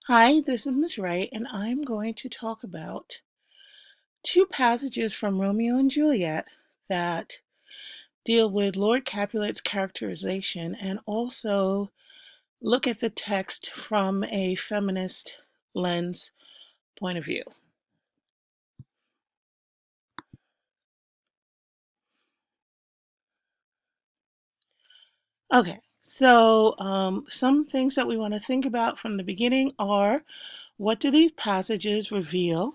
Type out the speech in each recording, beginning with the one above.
Hi, this is Miss Wright, and I'm going to talk about two passages from Romeo and Juliet that deal with Lord Capulet's characterization and also look at the text from a feminist lens point of view. Okay, so some things that we want to think about from the beginning are what do these passages reveal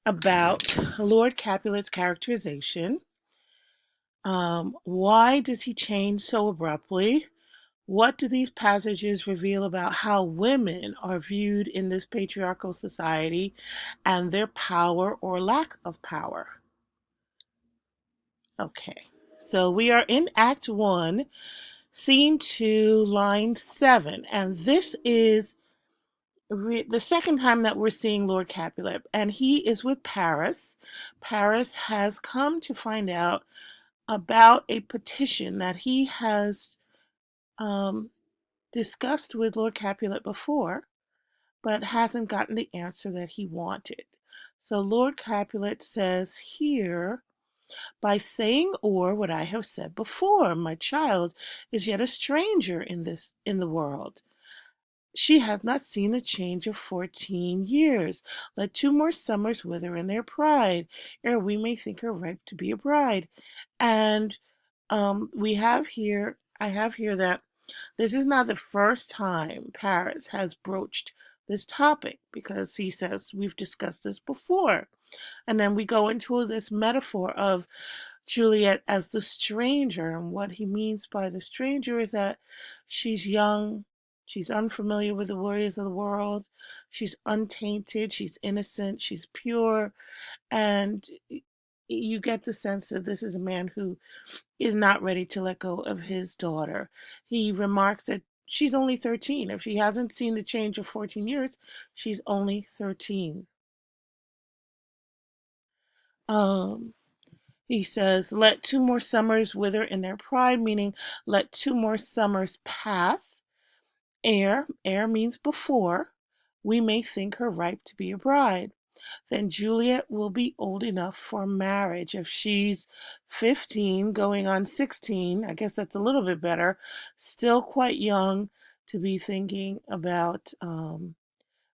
about Lord Capulet's characterization? Why does he change so abruptly? What do these passages reveal about how women are viewed in this patriarchal society and their power or lack of power? Okay, so we are in Act 1, Scene 2, Line 7, and this is the second time that we're seeing Lord Capulet, and he is with Paris. Paris has come to find out about a petition that he has um, discussed with Lord Capulet before, but hasn't gotten the answer that he wanted. So Lord Capulet says here, by saying or what I have said before, my child is yet a stranger in the world. She hath not seen the change of 14 years. Let 2 more summers wither in their pride, ere we may think her ripe to be a bride. And I have here that this is not the first time Paris has broached this topic because he says we've discussed this before. And then we go into this metaphor of Juliet as the stranger. And what he means by the stranger is that she's young, she's unfamiliar with the worries of the world, she's untainted, she's innocent, she's pure. And you get the sense that this is a man who is not ready to let go of his daughter. He remarks that she's only 13. If she hasn't seen the change of 14 years, she's only 13. Um, he says, let 2 more summers wither in their pride, meaning let 2 more summers pass. Ere means before, we may think her ripe to be a bride. Then Juliet will be old enough for marriage. If she's 15, going on 16, I guess that's a little bit better, still quite young to be thinking about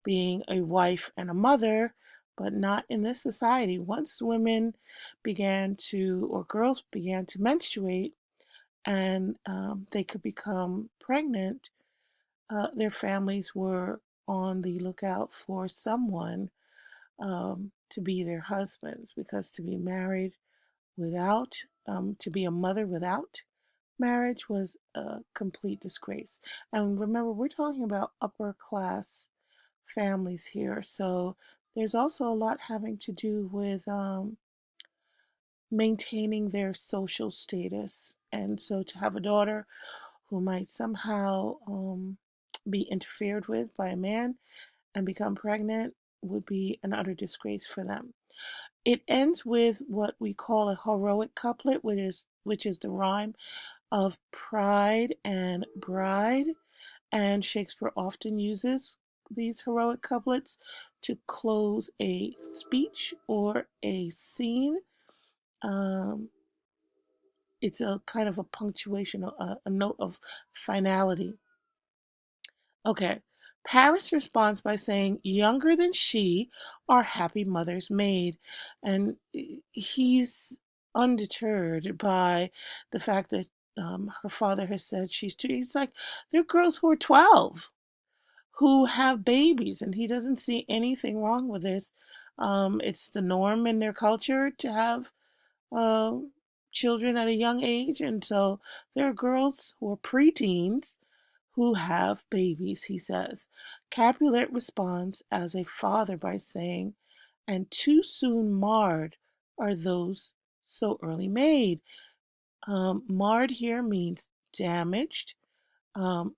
being a wife and a mother, but not in this society. Once women began to, or girls began to menstruate and they could become pregnant, their families were on the lookout for someone to be their husbands because to be married without, to be a mother without marriage was a complete disgrace. And remember, we're talking about upper class families here. So there's also a lot having to do with maintaining their social status. And so to have a daughter who might somehow be interfered with by a man and become pregnant would be an utter disgrace for them. It ends with what we call a heroic couplet, which is the rhyme of pride and bride. And Shakespeare often uses these heroic couplets to close a speech or a scene. Um, it's a kind of a punctuation, a note of finality. Okay. Paris responds by saying, younger than she, our happy mother's maid. And he's undeterred by the fact that her father has said she's too. He's like, there are girls who are 12 who have babies, and he doesn't see anything wrong with this. It's the norm in their culture to have uh, children at a young age, and so there are girls who are preteens who have babies, he says. Capulet responds as a father by saying, and too soon marred are those so early made. Marred here means damaged,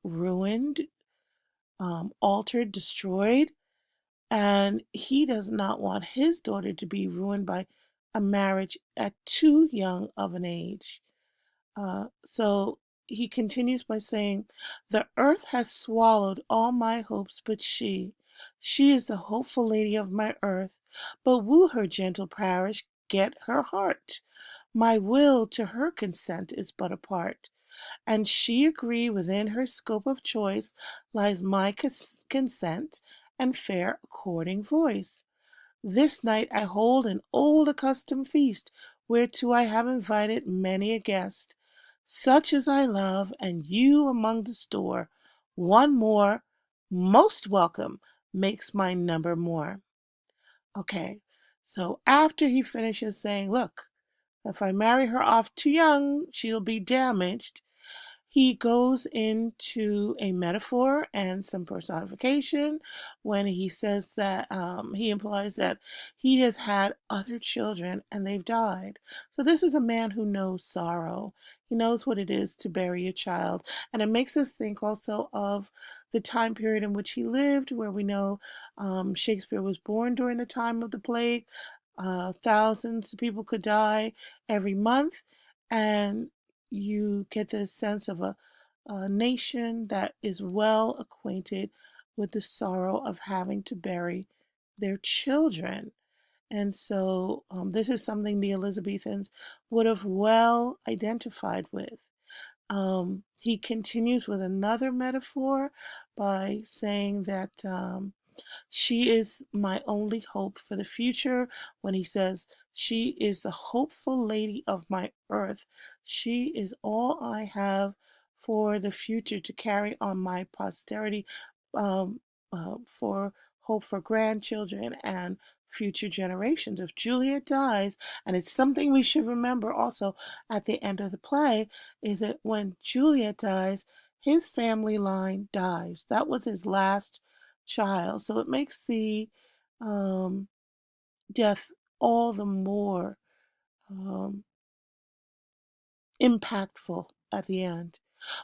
ruined, altered, destroyed, and he does not want his daughter to be ruined by a marriage at too young of an age. So he continues by saying, the earth has swallowed all my hopes but she. She is the hopeful lady of my earth, but woo her, gentle parish, get her heart. My will to her consent is but a part, and she agree within her scope of choice lies my consent and fair according voice. This night I hold an old accustomed feast, whereto I have invited many a guest, such as I love, and you among the store. One more, most welcome, makes my number more. Okay, so after he finishes saying, look, if I marry her off too young, she'll be damaged, he goes into a metaphor and some personification when he says that he implies that he has had other children and they've died. So this is a man who knows sorrow. He knows what it is to bury a child. And it makes us think also of the time period in which he lived, where we know Shakespeare was born during the time of the plague. Thousands of people could die every month. And you get this sense of a nation that is well acquainted with the sorrow of having to bury their children. And so this is something the Elizabethans would have well identified with. He continues with another metaphor by saying that she is my only hope for the future. When he says, she is the hopeful lady of my earth, she is all I have for the future to carry on my posterity, for hope for grandchildren and future generations. If Juliet dies, and it's something we should remember also at the end of the play, is that when Juliet dies, his family line dies. That was his last child. So it makes the um, death all the more um, impactful at the end.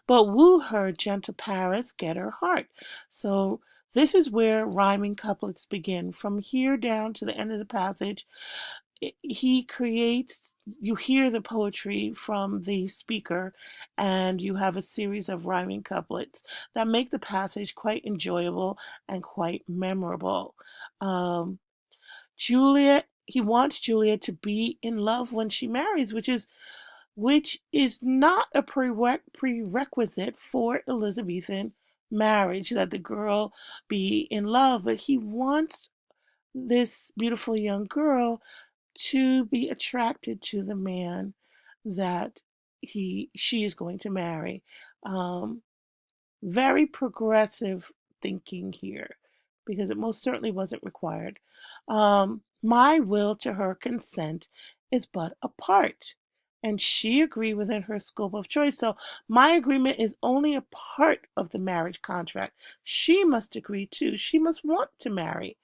But woo her, gentle Paris, get her heart. So this is where rhyming couplets begin. From here down to the end of the passage, he creates, you hear the poetry from the speaker, and you have a series of rhyming couplets that make the passage quite enjoyable and quite memorable. Um, Juliet, he wants Juliet to be in love when she marries, which is not a prerequisite for Elizabethan marriage, that the girl be in love, but he wants this beautiful young girl to be attracted to the man that she is going to marry. Um, Very progressive thinking here, because it most certainly wasn't required. My will to her consent is but a part, and she agreed within her scope of choice. So my agreement is only a part of the marriage contract. She must agree too. She must want to marry.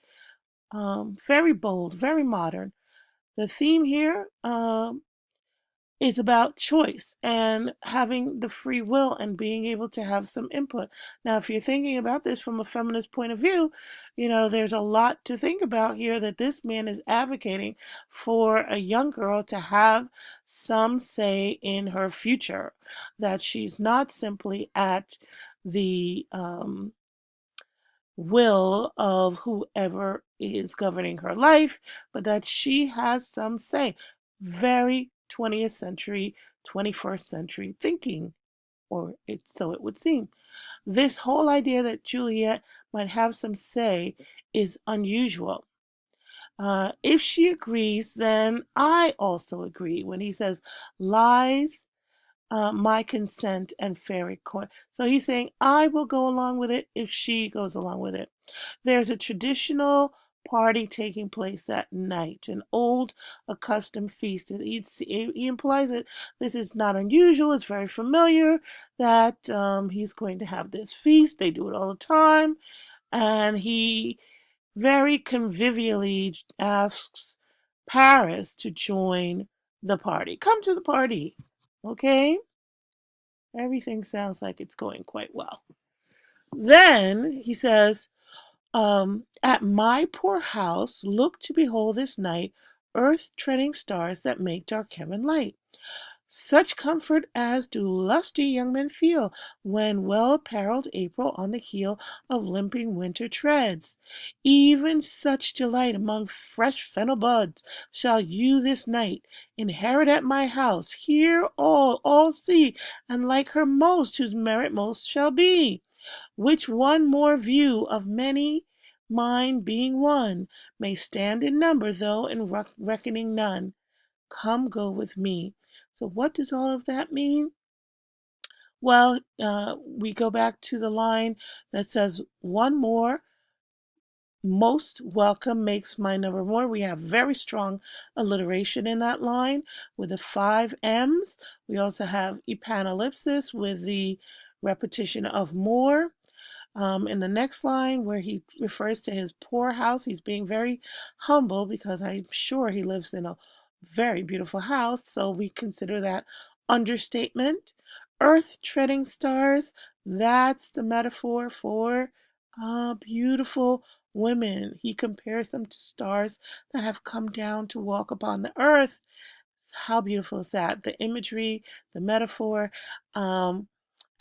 Very bold, very modern. The theme here is about choice and having the free will and being able to have some input. Now, if you're thinking about this from a feminist point of view, there's a lot to think about here, that this man is advocating for a young girl to have some say in her future, that she's not simply at the will of whoever is governing her life, but that she has some say. Very 20th century, 21st century thinking, so it would seem. This whole idea that Juliet might have some say is unusual. If she agrees, then I also agree. When he says, lies my consent and fair accord. So he's saying, I will go along with it if she goes along with it. There's a traditional party taking place that night, an old accustomed feast. He implies that this is not unusual, it's very familiar, that he's going to have this feast. They do it all the time. And he very convivially asks Paris to join the party. Come to the party, okay? Everything sounds like it's going quite well. Then he says, at my poor house, look to behold this night earth treading stars that make dark heaven light. Such comfort as do lusty young men feel when well-apparelled April on the heel of limping winter treads. Even such delight among fresh fennel buds shall you this night inherit at my house. Hear all see, and like her most whose merit most shall be. Which one more view of many, mine being one, may stand in number, though in reckoning none. Come go with me. So what does all of that mean? Well, we go back to the line that says, one more, most welcome makes my number more. We have very strong alliteration in that line with the 5 M's. We also have epanellipsis with the repetition of more. In the next line, where he refers to his poor house, he's being very humble because I'm sure he lives in a very beautiful house, so we consider that understatement. Earth treading stars, that's the metaphor for beautiful women. He compares them to stars that have come down to walk upon the earth. How beautiful is that? The imagery, the metaphor. And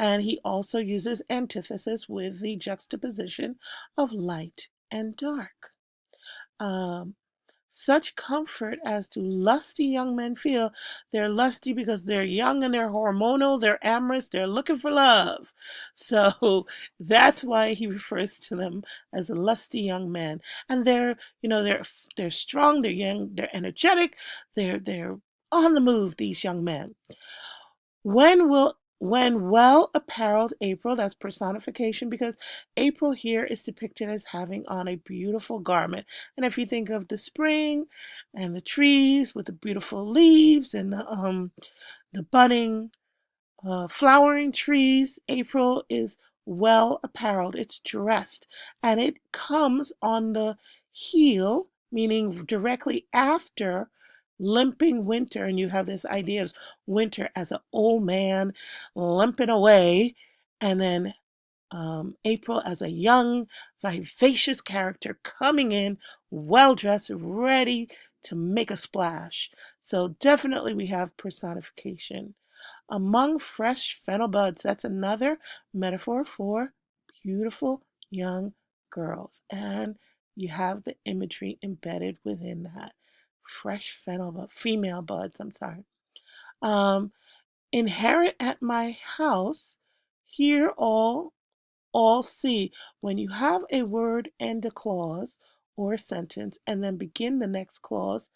he also uses antithesis with the juxtaposition of light and dark. Um, Such comfort as do lusty young men feel. They're lusty because they're young and they're hormonal, they're amorous, they're looking for love. So that's why he refers to them as lusty young men. And they're strong, they're young, they're energetic, they're on the move, these young men. When well apparelled April, that's personification because April here is depicted as having on a beautiful garment. And if you think of the spring and the trees with the beautiful leaves and the budding flowering trees, April is well apparelled. It's dressed and it comes on the heel, meaning directly after limping winter. And you have this idea of winter as an old man limping away, and then April as a young, vivacious character coming in, well dressed, ready to make a splash. So definitely we have personification. Among fresh fennel buds, that's another metaphor for beautiful young girls. And you have the imagery embedded within that. Fresh female buds, I'm sorry. Um, Inherit at my house, hear all see. When you have a word and a clause or a sentence and then begin the next clause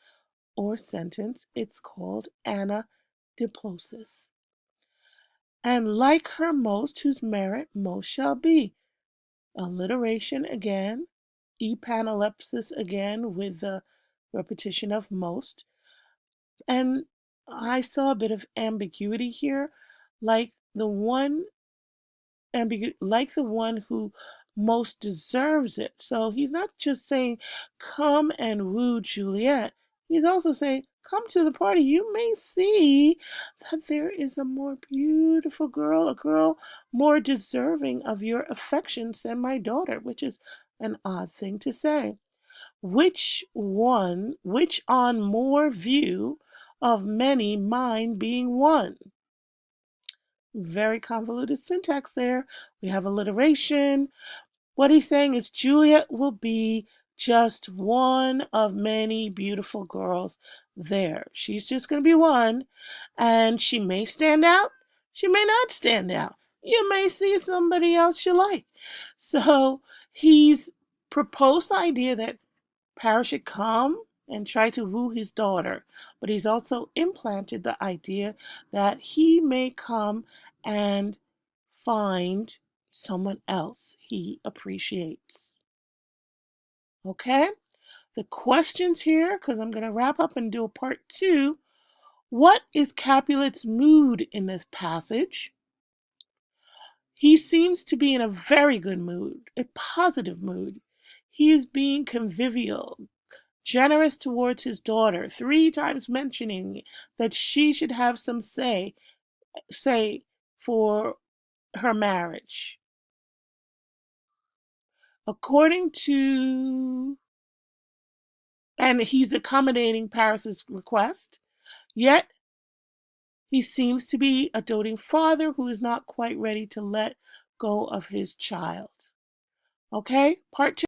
or sentence, it's called anadiplosis. And like her most, whose merit most shall be. Alliteration again, epanellipsis again with the repetition of most. And I saw a bit of ambiguity here, like the one like the one who most deserves it. So he's not just saying, come and woo Juliet. He's also saying, come to the party. You may see that there is a more beautiful girl, a girl more deserving of your affections than my daughter, which is an odd thing to say. Which on more view of many, mine being one? Very convoluted syntax there. We have alliteration. What he's saying is Juliet will be just one of many beautiful girls there. She's just going to be one, and she may stand out. She may not stand out. You may see somebody else you like. So he's proposed the idea that Paris should come and try to woo his daughter, but he's also implanted the idea that he may come and find someone else he appreciates. Okay? The questions here, because I'm going to wrap up and do a part 2. What is Capulet's mood in this passage? He seems to be in a very good mood, a positive mood. He is being convivial, generous towards his daughter, 3 times mentioning that she should have some say for her marriage. According to, and he's accommodating Paris's request, yet He seems to be a doting father who is not quite ready to let go of his child. Okay, part two.